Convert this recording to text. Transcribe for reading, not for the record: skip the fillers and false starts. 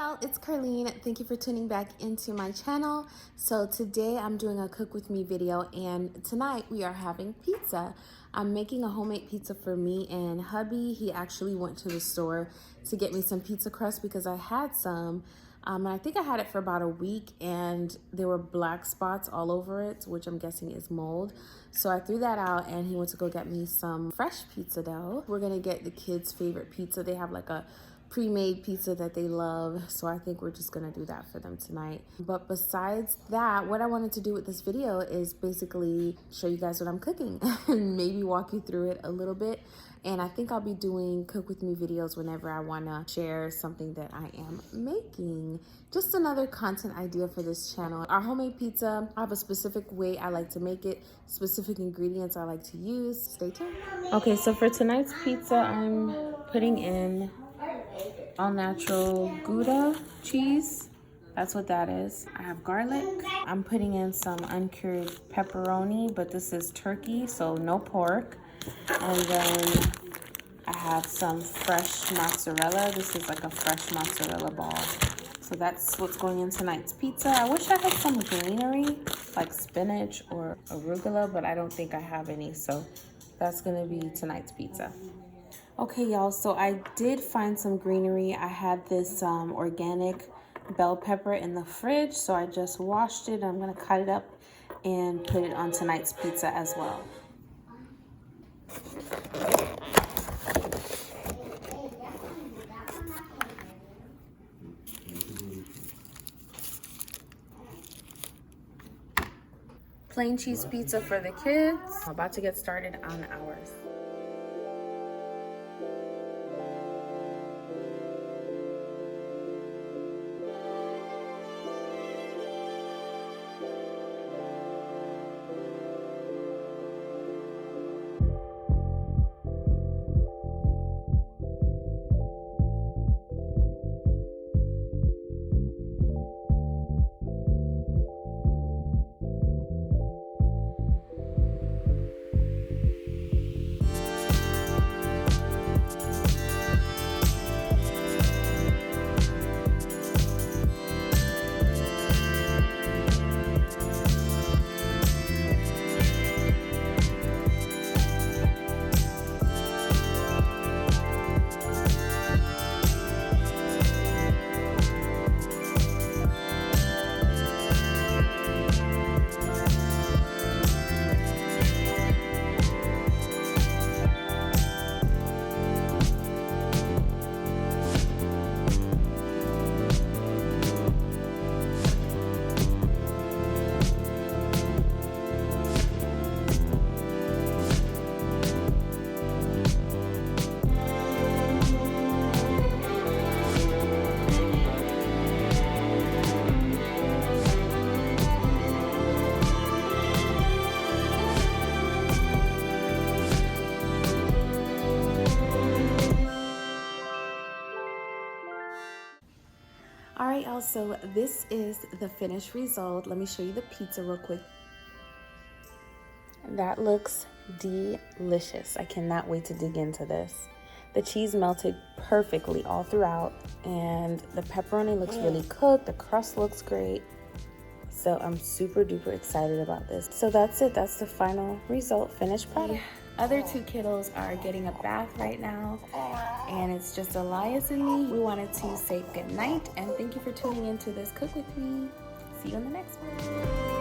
y'all, it's Ker-Leen. Thank you for tuning back into my channel. So today I'm doing a cook with me video, and tonight we are having pizza. I'm making a homemade pizza for me and hubby. He actually went to the store to get me some pizza crust because I had some. And I think I had it for about a week and there were black spots all over it, which I'm guessing is mold. So I threw that out and he went to go get me some fresh pizza dough. We're gonna get the kids' favorite pizza. They have like a pre-made pizza that they love, so I think we're just gonna do that for them tonight. But besides that, what I wanted to do with this video is basically show you guys what I'm cooking and maybe walk you through it a little bit. And I think I'll be doing cook with me videos whenever I wanna share something that I am making. Just another content idea for this channel. Our homemade pizza, I have a specific way I like to make it, specific ingredients I like to use. Stay tuned. Okay, so for tonight's pizza, I'm putting in all natural Gouda cheese. That's what that is. I have garlic. I'm putting in some uncured pepperoni, but this is turkey, so no pork. And then I have some fresh mozzarella. This is like a fresh mozzarella ball. So that's what's going in tonight's pizza. I wish I had some greenery, like spinach or arugula, but I don't think I have any. So that's gonna be tonight's pizza. Okay, y'all, so I did find some greenery. I had this organic bell pepper in the fridge, so I just washed it. I'm gonna cut it up and put it on tonight's pizza as well. Plain cheese pizza for the kids. I'm about to get started on ours. All right, y'all, so this is the finished result. Let me show you the pizza real quick. That looks delicious. I cannot wait to dig into this. The cheese melted perfectly all throughout, and the pepperoni looks really cooked. The crust looks great. So I'm super duper excited about this. So that's it. That's the final result, finished product. Other two kiddos are getting a bath right now, and it's just Elias and me. We wanted to say good night and thank you for tuning into this cook with me. See you in the next one.